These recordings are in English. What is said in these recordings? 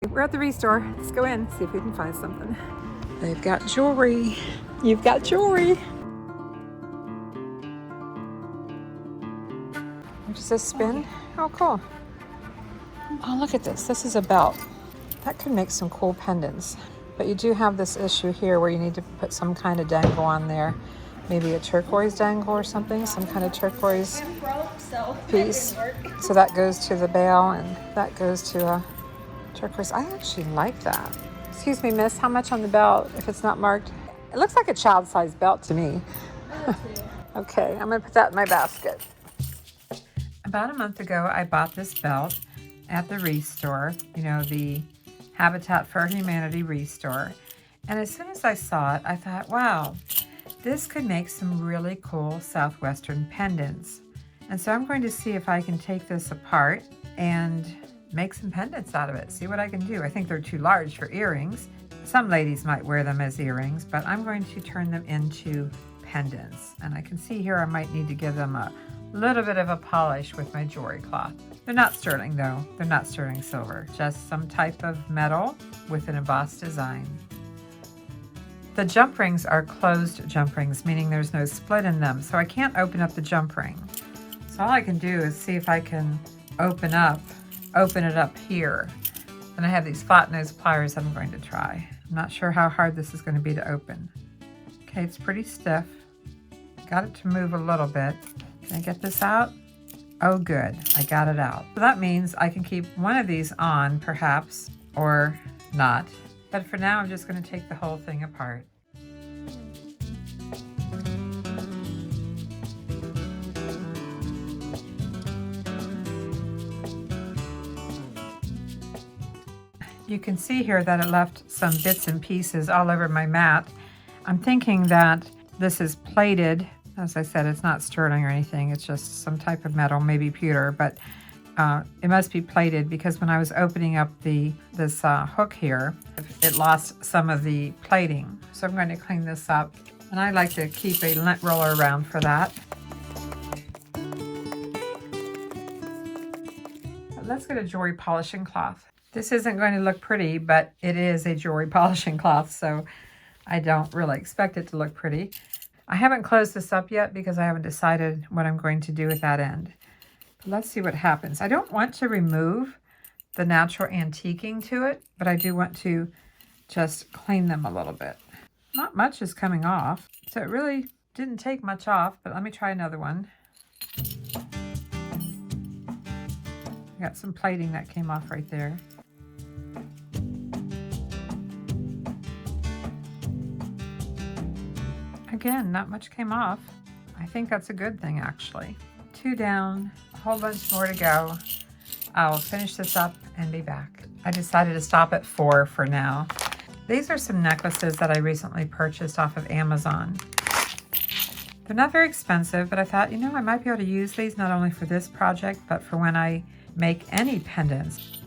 We're at the restore. Let's go in, see if we can find something. They've got jewelry. You've got jewelry. Does this spin? Oh, cool. Oh, look at this. This is a belt. That could make some cool pendants. But you do have this issue here where you need to put some kind of dangle on there. Maybe a turquoise dangle or something, some kind of turquoise piece. So that goes to the bail and that goes to a turquoise. I actually like that. Excuse me, miss, how much on the belt if it's not marked? It looks like a child-sized belt to me. Okay, I'm gonna put that in my basket. About a month ago, I bought this belt at the Restore, you know, the Habitat for Humanity Restore. And as soon as I saw it, I thought, wow, this could make some really cool Southwestern pendants. And so I'm going to see if I can take this apart and make some pendants out of it, see what I can do. I think they're too large for earrings. Some ladies might wear them as earrings, but I'm going to turn them into pendants. And I can see here I might need to give them a little bit of a polish with my jewelry cloth. They're not sterling though, they're not sterling silver, just some type of metal with an embossed design. The jump rings are closed jump rings, meaning there's no split in them, so I can't open up the jump ring. So all I can do is see if I can open it up here. And I have these flat nose pliers I'm going to try. I'm not sure how hard this is going to be to open. Okay, it's pretty stiff. Got it to move a little bit. Can I get this out? Oh, good, I got it out. So that means I can keep one of these on, perhaps, or not. But for now, I'm just going to take the whole thing apart. You can see here that it left some bits and pieces all over my mat. I'm thinking that this is plated. As I said, it's not sterling or anything. It's just some type of metal, maybe pewter, but it must be plated because when I was opening up this hook here, it lost some of the plating. So I'm going to clean this up. And I like to keep a lint roller around for that. But let's get a jewelry polishing cloth. This isn't going to look pretty, but it is a jewelry polishing cloth, so I don't really expect it to look pretty. I haven't closed this up yet because I haven't decided what I'm going to do with that end. But let's see what happens. I don't want to remove the natural antiquing to it, but I do want to just clean them a little bit. Not much is coming off, so it really didn't take much off, but let me try another one. I got some plating that came off right there. Again, not much came off. I think that's a good thing, actually. 2 down, a whole bunch more to go. I'll finish this up and be back. I decided to stop at 4 for now. These are some necklaces that I recently purchased off of Amazon. They're not very expensive, but I thought, you know, I might be able to use these not only for this project, but for when I make any pendants.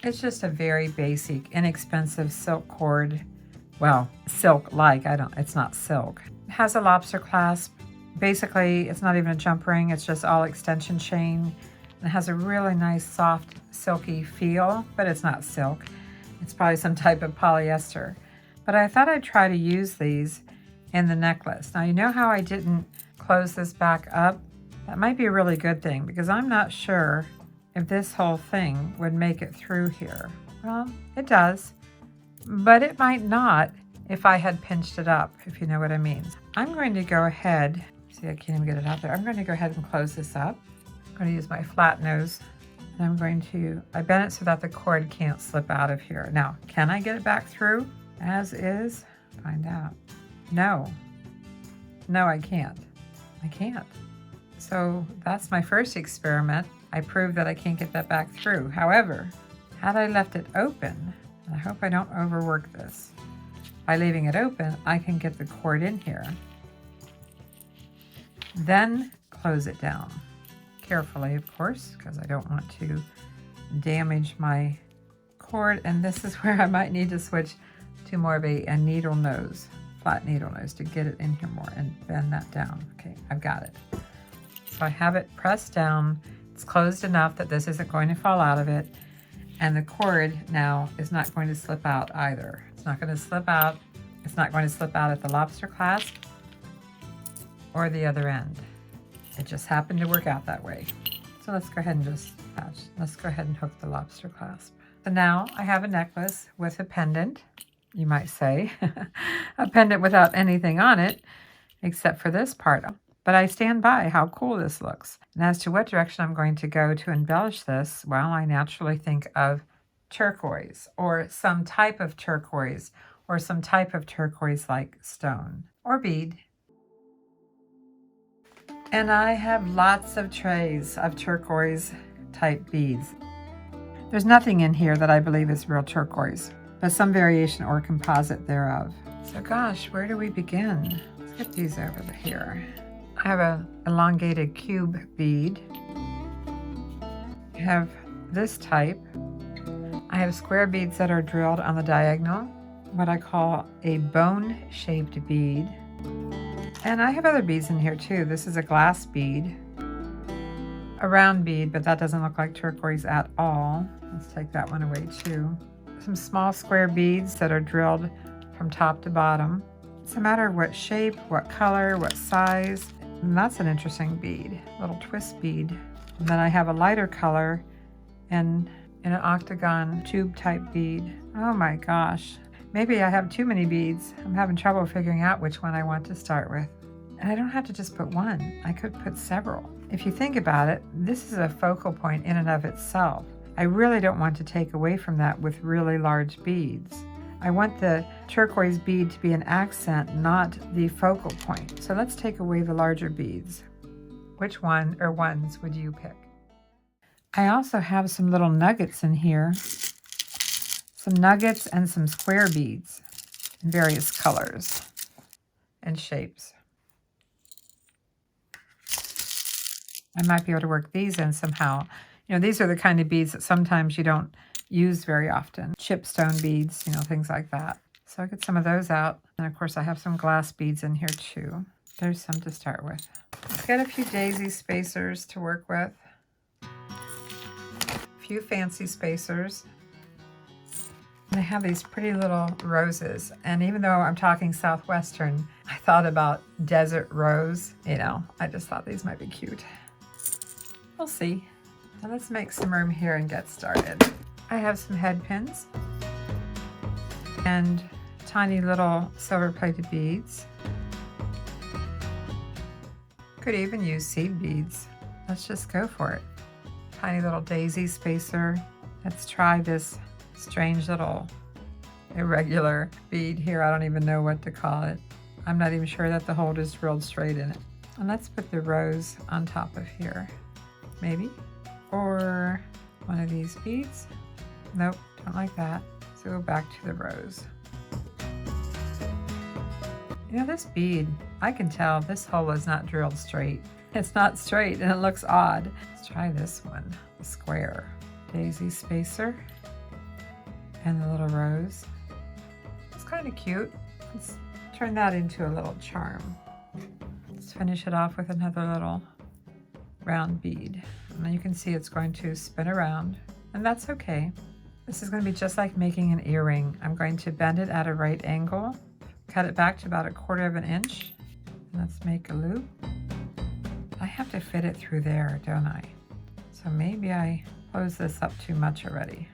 It's just a very basic, inexpensive silk cord. Well, silk-like, it's not silk. It has a lobster clasp. Basically, it's not even a jump ring, it's just all extension chain. It has a really nice, soft, silky feel, but it's not silk. It's probably some type of polyester. But I thought I'd try to use these in the necklace. Now, you know how I didn't close this back up? That might be a really good thing because I'm not sure if this whole thing would make it through here. Well, it does. But it might not if I had pinched it up, if you know what I mean. I'm going to go ahead, see, I can't even get it out there. I'm going to go ahead and close this up. I'm going to use my flat nose, and I'm going to, I bent it so that the cord can't slip out of here. Now, can I get it back through as is? Find out. No, I can't. I can't. So that's my first experiment. I proved that I can't get that back through. However, had I left it open, I hope I don't overwork this. By leaving it open, I can get the cord in here. Then close it down. Carefully, of course, because I don't want to damage my cord. And this is where I might need to switch to more of a needle nose, flat needle nose to get it in here more and bend that down. Okay, I've got it. So I have it pressed down. It's closed enough that this isn't going to fall out of it. And the cord now is not going to slip out either. It's not going to slip out. It's not going to slip out at the lobster clasp or the other end. It just happened to work out that way. So let's go ahead and just attach. Let's go ahead and hook the lobster clasp. So now I have a necklace with a pendant, you might say. A pendant without anything on it, except for this part. But I stand by how cool this looks. And as to what direction I'm going to go to embellish this, well, I naturally think of turquoise, or some type of turquoise, or some type of turquoise-like stone or bead. And I have lots of trays of turquoise type beads. There's nothing in here that I believe is real turquoise, but some variation or composite thereof. So gosh, where do we begin? Let's get these over here. I have an elongated cube bead. I have this type. I have square beads that are drilled on the diagonal, what I call a bone-shaped bead. And I have other beads in here too. This is a glass bead, a round bead, but that doesn't look like turquoise at all. Let's take that one away too. Some small square beads that are drilled from top to bottom. It's a matter of what shape, what color, what size. And that's an interesting bead, little twist bead. And then I have a lighter color and in an octagon tube type bead. Oh my gosh. Maybe I have too many beads. I'm having trouble figuring out which one I want to start with. And I don't have to just put one. I could put several. If you think about it, this is a focal point in and of itself. I really don't want to take away from that with really large beads. I want the turquoise bead to be an accent, not the focal point. So let's take away the larger beads. Which one or ones would you pick? I also have some little nuggets in here. Some nuggets and some square beads in various colors and shapes. I might be able to work these in somehow. You know, these are the kind of beads that sometimes you don't use very often. Chipstone beads, you know, things like that. So I'll get some of those out. And of course I have some glass beads in here too. There's some to start with. Let's get a few daisy spacers to work with. A few fancy spacers. And I have these pretty little roses. And even though I'm talking Southwestern, I thought about desert rose. You know, I just thought these might be cute. We'll see. Now let's make some room here and get started. I have some head pins and tiny little silver plated beads. Could even use seed beads. Let's just go for it. Tiny little daisy spacer. Let's try this strange little irregular bead here. I don't even know what to call it. I'm not even sure that the hole is drilled straight in it. And let's put the rose on top of here. Maybe. Or one of these beads. Nope, don't like that. So go back to the rose. You know, this bead, I can tell this hole is not drilled straight. It's not straight and it looks odd. Let's try this one, the square. Daisy spacer and the little rose. It's kind of cute. Let's turn that into a little charm. Let's finish it off with another little round bead. And you can see it's going to spin around, and that's okay. This is going to be just like making an earring. I'm going to bend it at a right angle, cut it back to about 1/4 inch. And let's make a loop. I have to fit it through there, don't I? So maybe I close this up too much already.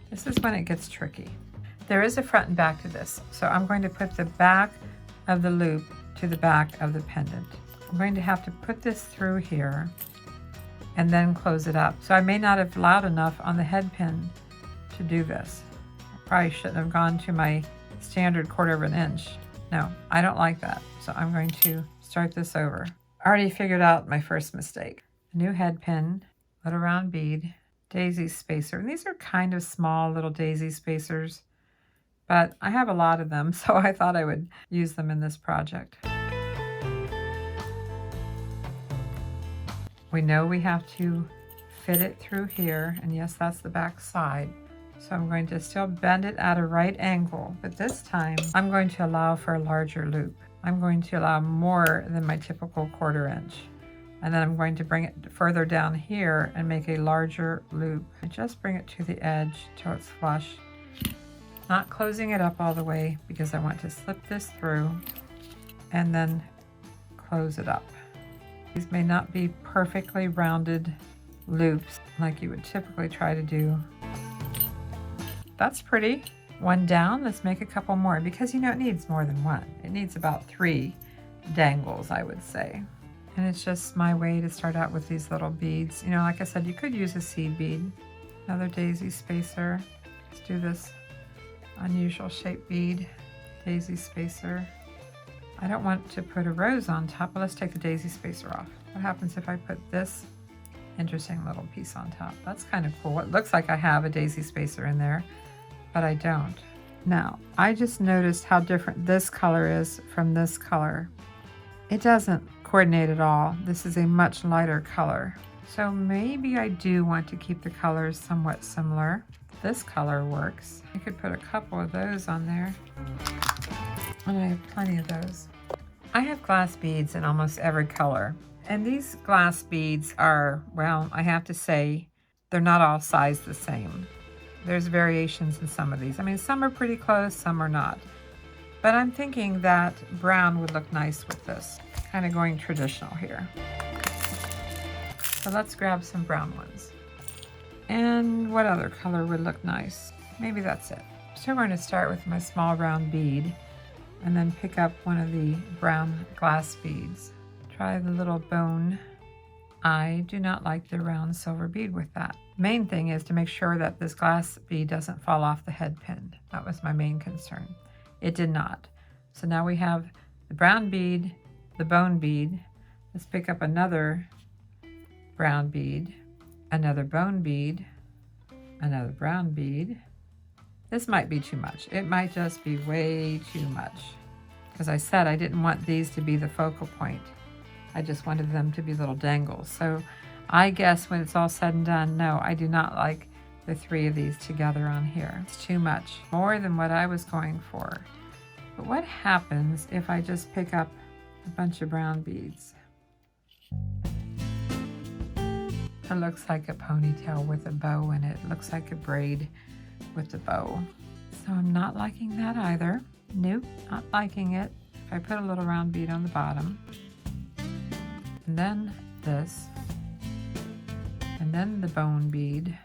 This is when it gets tricky. There is a front and back to this, so I'm going to put the back of the loop to the back of the pendant. I'm going to have to put this through here and then close it up. So I may not have allowed enough on the head pin to do this. I probably shouldn't have gone to my standard 1/4 inch. No, I don't like that. So I'm going to start this over. I already figured out my first mistake. A new head pin, little round bead, daisy spacer. And these are kind of small little daisy spacers, but I have a lot of them, so I thought I would use them in this project. We know we have to fit it through here, and yes, that's the back side. So I'm going to still bend it at a right angle, but this time I'm going to allow for a larger loop. I'm going to allow more than my typical 1/4 inch. And then I'm going to bring it further down here and make a larger loop. And just bring it to the edge till it's flush. Not closing it up all the way because I want to slip this through and then close it up. These may not be perfectly rounded loops like you would typically try to do. That's pretty. One down. Let's make a couple more because you know it needs more than one. It needs about 3 dangles, I would say. And it's just my way to start out with these little beads. You know, like I said, you could use a seed bead. Another daisy spacer. Let's do this unusual shaped bead. Daisy spacer. I don't want to put a rose on top, but let's take the daisy spacer off. What happens if I put this interesting little piece on top? That's kind of cool. It looks like I have a daisy spacer in there, but I don't. Now, I just noticed how different this color is from this color. It doesn't coordinate at all. This is a much lighter color. So maybe I do want to keep the colors somewhat similar. This color works. I could put a couple of those on there. And I have plenty of those. I have glass beads in almost every color. And these glass beads are, well, I have to say, they're not all sized the same. There's variations in some of these. I mean, some are pretty close, some are not. But I'm thinking that brown would look nice with this. Kind of going traditional here. So let's grab some brown ones. And what other color would look nice? Maybe that's it. So we're going to start with my small round bead and then pick up one of the brown glass beads. Try the little bone. I do not like the round silver bead with that. Main thing is to make sure that this glass bead doesn't fall off the head pin. That was my main concern. It did not. So now we have the brown bead, the bone bead. Let's pick up another brown bead, another bone bead, another brown bead. This might be too much. It might just be way too much. As I said, I didn't want these to be the focal point. I just wanted them to be little dangles. So I guess when it's all said and done, no, I do not like the 3 of these together on here. It's too much, more than what I was going for. But what happens if I just pick up a bunch of brown beads? It looks like a ponytail with a bow in it. It looks like a braid with a bow. So I'm not liking that either. Nope, not liking it. If I put a little round bead on the bottom, and then this, and then the bone bead.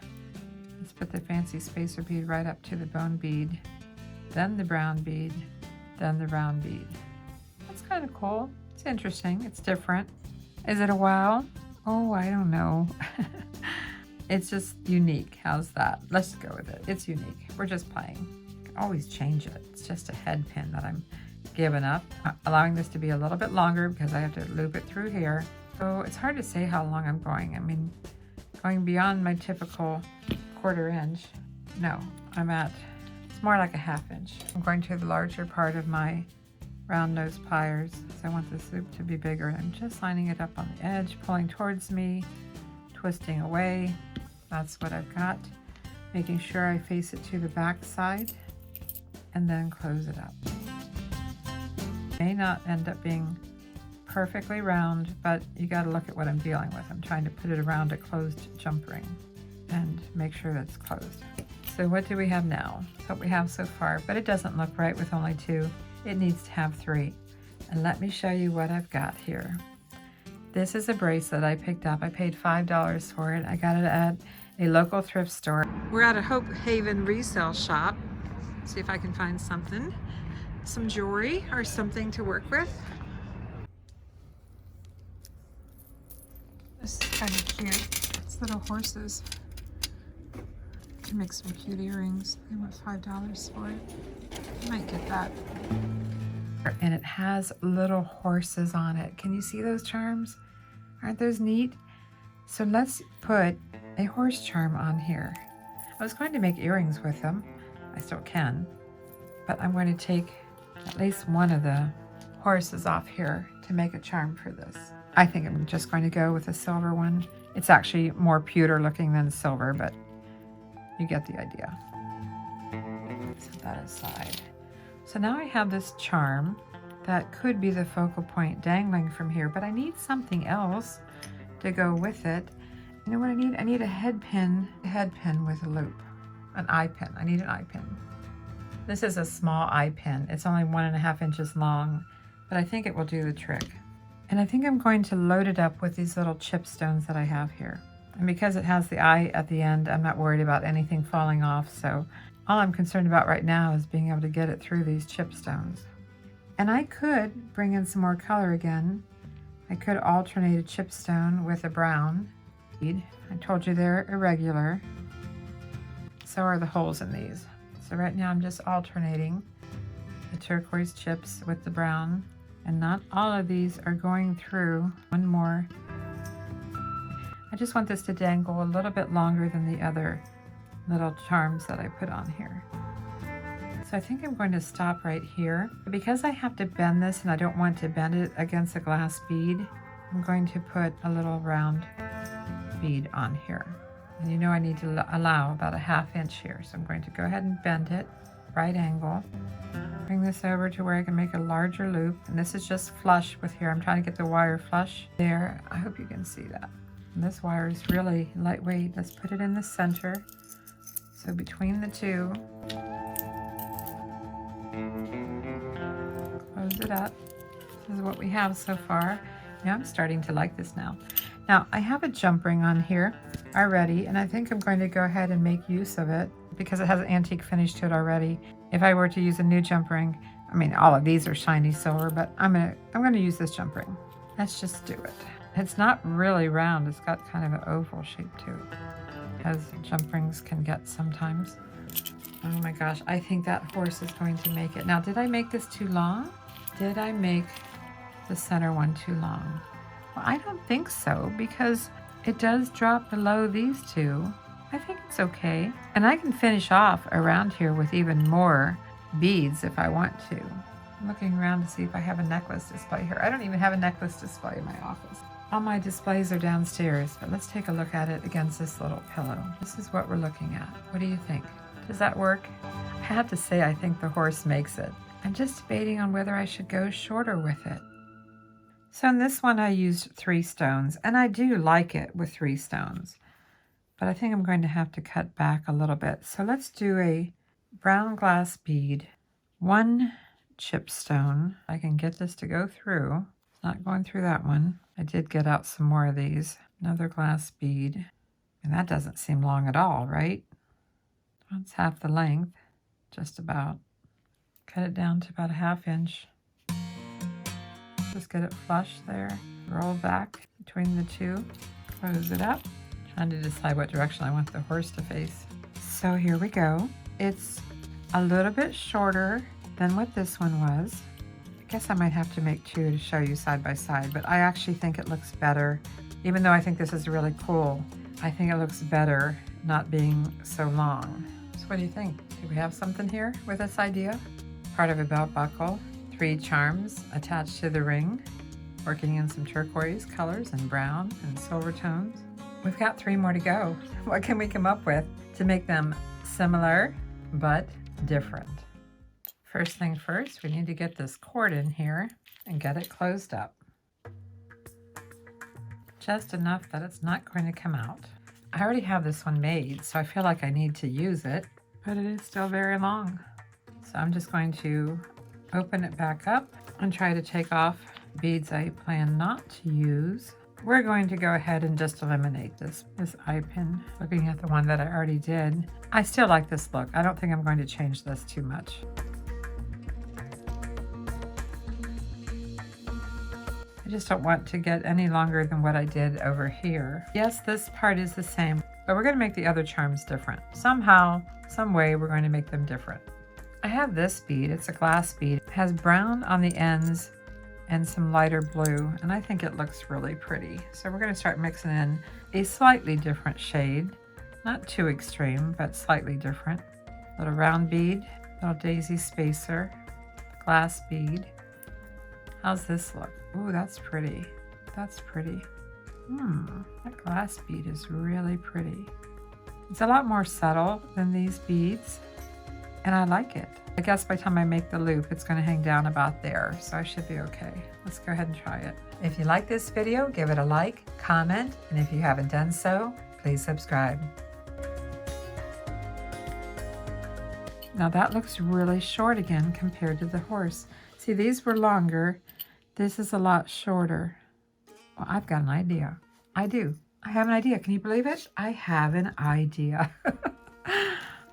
Let's put the fancy spacer bead right up to the bone bead, then the brown bead, then the round bead. That's kind of cool. It's interesting. It's different. Is it a wow? Oh, I don't know. It's just unique. How's that? Let's go with it. It's unique. We're just playing. You can always change it. It's just a head pin that I'm giving up. Allowing this to be a little bit longer because I have to loop it through here. So it's hard to say how long I'm going. I mean, going beyond my typical 1/4 inch. No, it's more like a 1/2 inch. I'm going to the larger part of my round nose pliers. So I want this loop to be bigger. I'm just lining it up on the edge, pulling towards me, twisting away. That's what I've got. Making sure I face it to the back side and then close it up. May not end up being perfectly round, but you got to look at what I'm dealing with. I'm trying to put it around a closed jump ring and make sure that's closed. So what do we have now? That's what we have so far, but it doesn't look right with only 2. It needs to have 3. And let me show you what I've got here. This is a bracelet I picked up. I paid $5 for it. I got it at a local thrift store. We're at a Hope Haven resale shop. See if I can find something. Some jewelry or something to work with. This is kind of cute. It's little horses. Can make some cute earrings. They want $5 for it. I might get that. And it has little horses on it. Can you see those charms? Aren't those neat? So let's put a horse charm on here. I was going to make earrings with them. I still can. But I'm going to take at least one of the horses off here to make a charm for this. I think I'm just going to go with a silver one. It's actually more pewter looking than silver, but you get the idea. Set that aside. So now I have this charm that could be the focal point dangling from here, but I need something else to go with it. You know what I need? I need a head pin with a loop, an eye pin. I need an eye pin. This is a small eye pin. It's only 1.5 inches long, but I think it will do the trick. And I think I'm going to load it up with these little chip stones that I have here. And because it has the eye at the end, I'm not worried about anything falling off. So all I'm concerned about right now is being able to get it through these chip stones. And I could bring in some more color again. I could alternate a chip stone with a brown bead. I told you they're irregular. So are the holes in these. So right now I'm just alternating the turquoise chips with the brown. And not all of these are going through. One more. I just want this to dangle a little bit longer than the other little charms that I put on here. So I think I'm going to stop right here. Because I have to bend this and I don't want to bend it against a glass bead, I'm going to put a little round bead on here. And you know I need to allow about 1/2 inch here. So I'm going to go ahead and bend it, right angle. Bring this over to where I can make a larger loop. And this is just flush with here. I'm trying to get the wire flush there. I hope you can see that. And this wire is really lightweight. Let's put it in the center. So between the two, close it up. This is what we have so far. Now I'm starting to like this now. Now I have a jump ring on here already, and I think I'm going to go ahead and make use of it because it has an antique finish to it already. If I were to use a new jump ring, I mean all of these are shiny silver, but I'm gonna use this jump ring. Let's just do it. It's not really round, it's got kind of an oval shape to it, as jump rings can get sometimes. Oh my gosh, I think that horse is going to make it. Now, did I make this too long? Did I make the center one too long? Well, I don't think so, because it does drop below these two. I think it's okay. And I can finish off around here with even more beads if I want to. I'm looking around to see if I have a necklace display here. I don't even have a necklace display in my office. All my displays are downstairs, but let's take a look at it against this little pillow. This is what we're looking at. What do you think? Does that work? I have to say I think the horse makes it. I'm just debating on whether I should go shorter with it. So in this one I used 3 stones, and I do like it with 3 stones, but I think I'm going to have to cut back a little bit. So let's do a brown glass bead, 1 chip stone. I can get this to go through. It's not going through that one. I did get out some more of these. Another glass bead, and that doesn't seem long at all, right? That's half the length, just about. Cut it down to about 1/2 inch. Just get it flush there. Roll back between the two. Close it up. Trying to decide what direction I want the horse to face. So here we go. It's a little bit shorter than what this one was. I guess I might have to make 2 to show you side by side, but I actually think it looks better. Even though I think this is really cool, I think it looks better not being so long. So what do you think? Do we have something here with this idea? Part of a belt buckle, 3 charms attached to the ring, working in some turquoise colors and brown and silver tones. We've got 3 more to go. What can we come up with to make them similar but different? First thing first, we need to get this cord in here and get it closed up. Just enough that it's not going to come out. I already have this one made, so I feel like I need to use it, but it is still very long. So I'm just going to open it back up and try to take off beads I plan not to use. We're going to go ahead and just eliminate this eye pin. Looking at the one that I already did, I still like this look. I don't think I'm going to change this too much. I just don't want to get any longer than what I did over here. Yes, this part is the same, but we're going to make the other charms different. Somehow, some way, we're going to make them different. I have this bead. It's a glass bead. It has brown on the ends and some lighter blue, and I think it looks really pretty. So we're going to start mixing in a slightly different shade. Not too extreme, but slightly different. Little round bead, little daisy spacer, glass bead. How's this look? Ooh, that's pretty. That's pretty. That glass bead is really pretty. It's a lot more subtle than these beads. and I like it. I guess by the time I make the loop, it's going to hang down about there, so I should be okay. Let's go ahead and try it. If you like this video, give it a like, comment, and if you haven't done so, please subscribe. Now that looks really short again compared to the horse. See, these were longer. This is a lot shorter. Well, I've got an idea. I do. I have an idea. Can you believe it? I have an idea.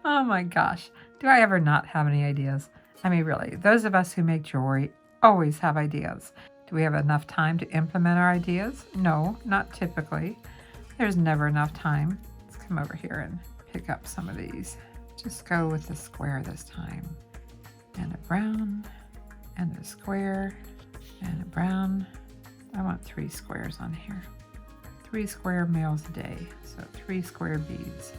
Oh my gosh. Do I ever not have any ideas? I mean, really, those of us who make jewelry always have ideas. Do we have enough time to implement our ideas? No, not typically. There's never enough time. Let's come over here and pick up some of these. Just go with the square this time. And a brown, and a square, and a brown. I want 3 squares on here. 3 square males a day, so 3 square beads.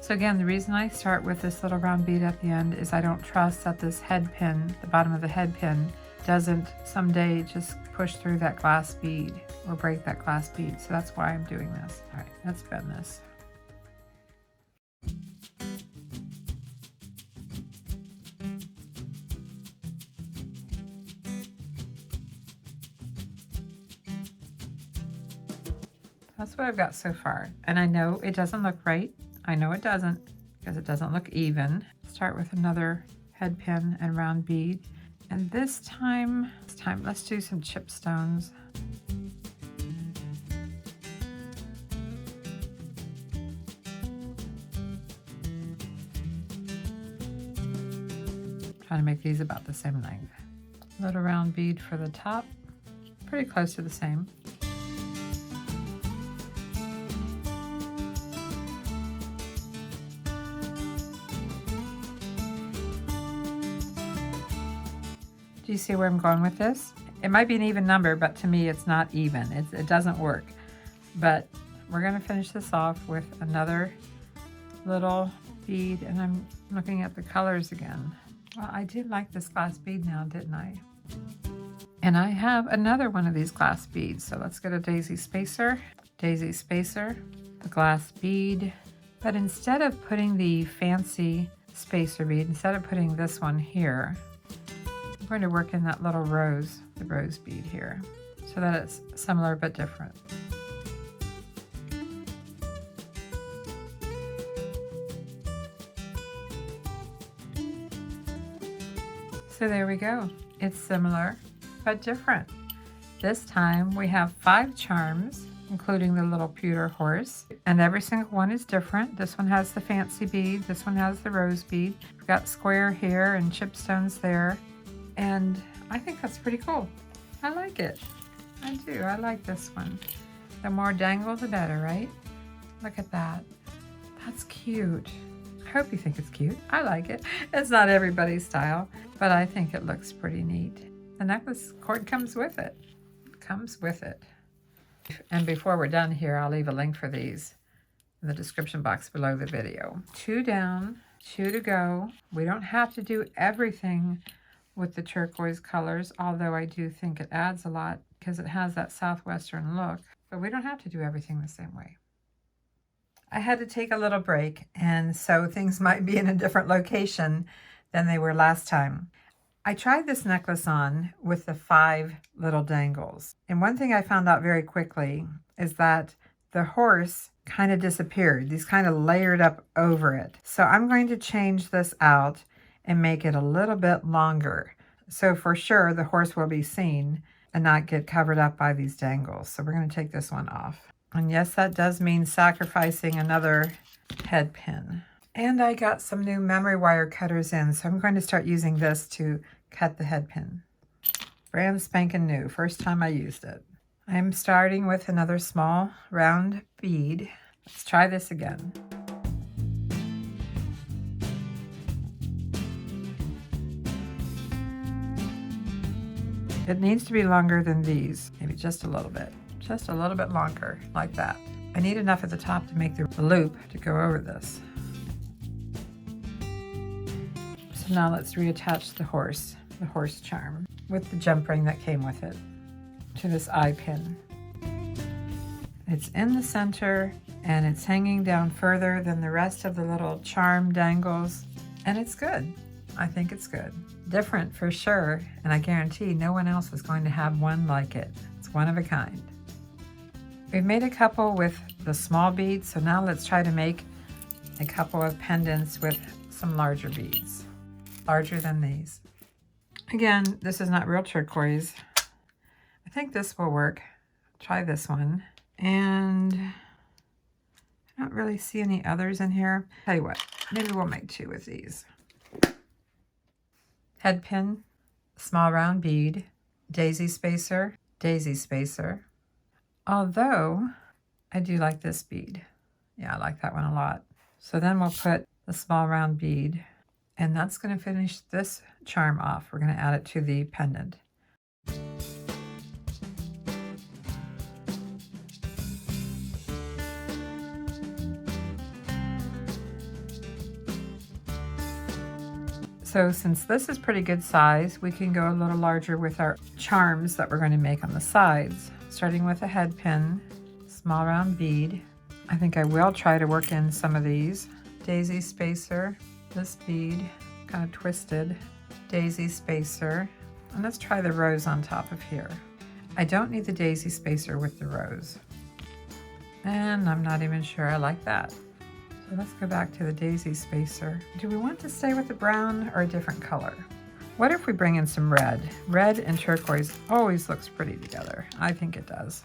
So again, the reason I start with this little round bead at the end is I don't trust that this head pin, the bottom of the head pin, doesn't someday just push through that glass bead or break that glass bead. So that's why I'm doing this. All right, let's bend this. That's what I've got so far. And I know it doesn't look right. I know it doesn't because it doesn't look even. Start with another head pin and round bead. And this time let's do some chip stones. Trying to make these about the same length. Little round bead for the top, pretty close to the same. Do you see where I'm going with this? It might be an even number, but to me it's not even. It doesn't work. But we're going to finish this off with another little bead, and I'm looking at the colors again. Well, I did like this glass bead now, didn't I? And I have another one of these glass beads. So let's get a daisy spacer, the glass bead. But instead of putting the fancy spacer bead, instead of putting this one here, I'm going to work in that little rose, the rose bead here, so that it's similar but different. So there we go. It's similar but different. This time we have 5 charms, including the little pewter horse, and every single one is different. This one has the fancy bead, this one has the rose bead. We've got square here and chipstones there. And I think that's pretty cool. I like it. I do. I like this one. The more dangle, the better, right? Look at that. That's cute. I hope you think it's cute. I like it. It's not everybody's style, but I think it looks pretty neat. The necklace cord comes with it. Comes with it. And before we're done here, I'll leave a link for these in the description box below the video. 2 down, 2 to go. We don't have to do everything with the turquoise colors, although I do think it adds a lot because it has that southwestern look, but we don't have to do everything the same way. I had to take a little break, and so things might be in a different location than they were last time. I tried this necklace on with the 5 little dangles, and one thing I found out very quickly is that the horse kind of disappeared. These kind of layered up over it. So I'm going to change this out and make it a little bit longer. So for sure the horse will be seen and not get covered up by these dangles. So we're going to take this one off. And yes, that does mean sacrificing another head pin. And I got some new memory wire cutters in, so I'm going to start using this to cut the head pin. Brand spanking new, first time I used it. I'm starting with another small round bead. Let's try this again. It needs to be longer than these, maybe just a little bit longer, like that. I need enough at the top to make the loop to go over this. So now let's reattach the horse charm with the jump ring that came with it to this eye pin. It's in the center and it's hanging down further than the rest of the little charm dangles, and it's good. I think it's good. Different for sure, and I guarantee no one else is going to have one like it. It's one of a kind. We've made a couple with the small beads, so now let's try to make a couple of pendants with some larger beads, larger than these. Again, this is not real turquoise. I think this will work. Try this one. And I don't really see any others in here. Tell you what, maybe we'll make two with these. Head pin, small round bead, daisy spacer, daisy spacer. Although I do like this bead. Yeah, I like that one a lot. So then we'll put the small round bead, and that's going to finish this charm off. We're going to add it to the pendant. So since this is pretty good size, we can go a little larger with our charms that we're going to make on the sides. Starting with a head pin, small round bead. I think I will try to work in some of these. Daisy spacer, this bead, kind of twisted. Daisy spacer. And let's try the rose on top of here. I don't need the daisy spacer with the rose. And I'm not even sure I like that. So let's go back to the daisy spacer. Do we want to stay with the brown or a different color? What if we bring in some red? Red and turquoise always looks pretty together. I think it does.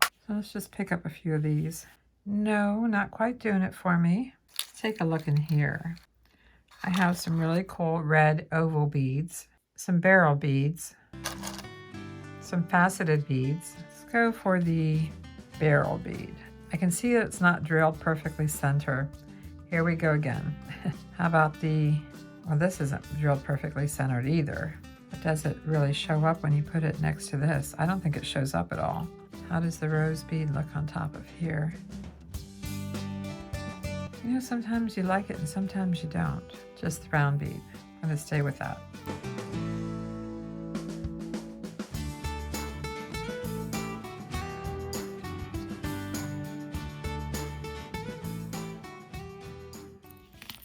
So let's just pick up a few of these. No, not quite doing it for me. Let's take a look in here. I have some really cool red oval beads, some barrel beads, some faceted beads. Let's go for the barrel bead. I can see that it's not drilled perfectly center. Here we go again. How about the, well, this isn't drilled perfectly centered either. But does it really show up when you put it next to this? I don't think it shows up at all. How does the rose bead look on top of here? You know, sometimes you like it and sometimes you don't. Just the round bead. I'm gonna stay with that.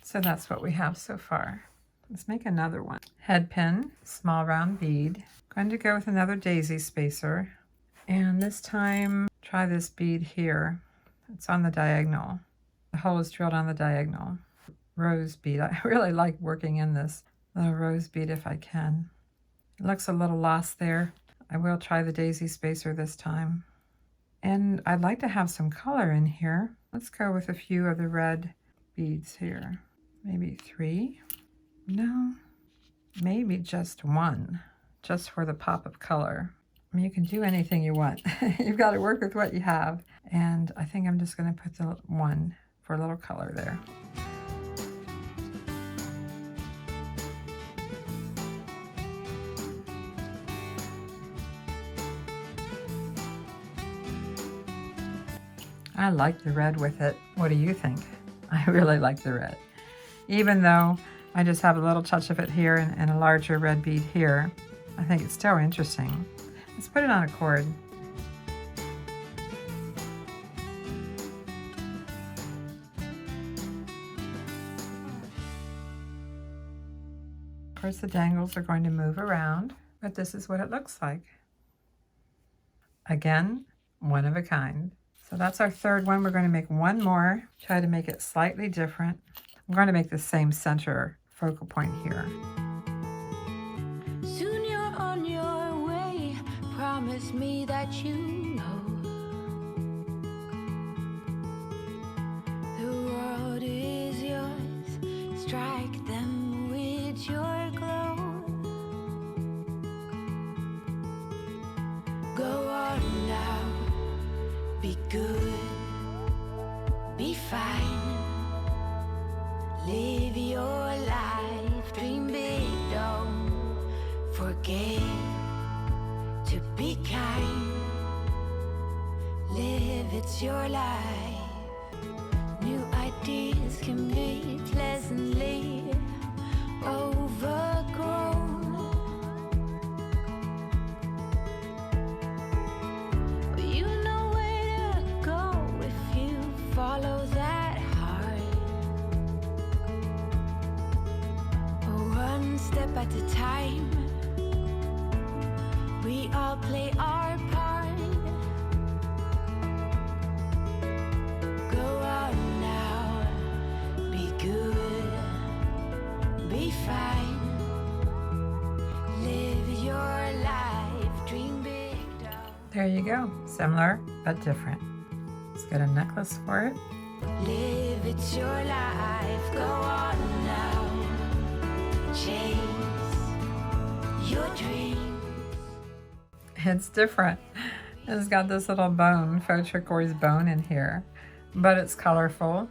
So that's what we have so far. Let's make another one. Head pin, small round bead. Going to go with another daisy spacer. And this time, try this bead here. It's on the diagonal. The hole is drilled on the diagonal. Rose bead. I really like working in this little rose bead if I can. It looks a little lost there. I will try the daisy spacer this time. And I'd like to have some color in here. Let's go with a few of the red beads here. Maybe 3? No, maybe just 1, just for the pop of color. I mean, you can do anything you want. You've got to work with what you have. And I think I'm just going to put the 1 for a little color there. I like the red with it. What do you think? I really like the red. Even though I just have a little touch of it here and a larger red bead here, I think it's still interesting. Let's put it on a cord. Of course, the dangles are going to move around, but this is what it looks like. Again, one of a kind. So that's our third one. We're going to make one more, try to make it slightly different. I'm going to make the same center focal point here. Soon you're on your way, promise me that you know the world is yours, strike them with your glow. Go on now, be good, be fine. Live your life, dream big, don't forget to be kind. Live, it's your life. New ideas can be pleasantly overgrown. You know where to go if you at a time. We all play our part. Go on now, be good, be fine. Live your life, dream big, dog. There you go. Similar, but different. Let's get a necklace for it. Live, it's your life. Go on now, chase your dreams. It's different. It's got this little bone, faux turquoise bone in here, but it's colorful.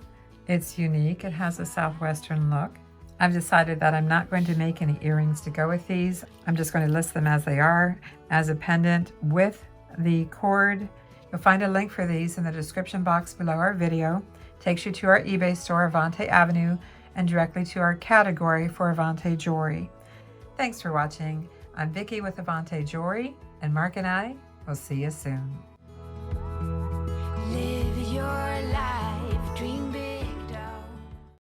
It's unique. It has a southwestern look. I've decided that I'm not going to make any earrings to go with these. I'm just going to list them as they are, as a pendant with the cord. You'll find a link for these in the description box below our video. It takes you to our eBay store, Avante Avenue, and directly to our category for Avante Jewelry. Thanks for watching. I'm Vicki with Avante Jewelry, and Mark and I will see you soon.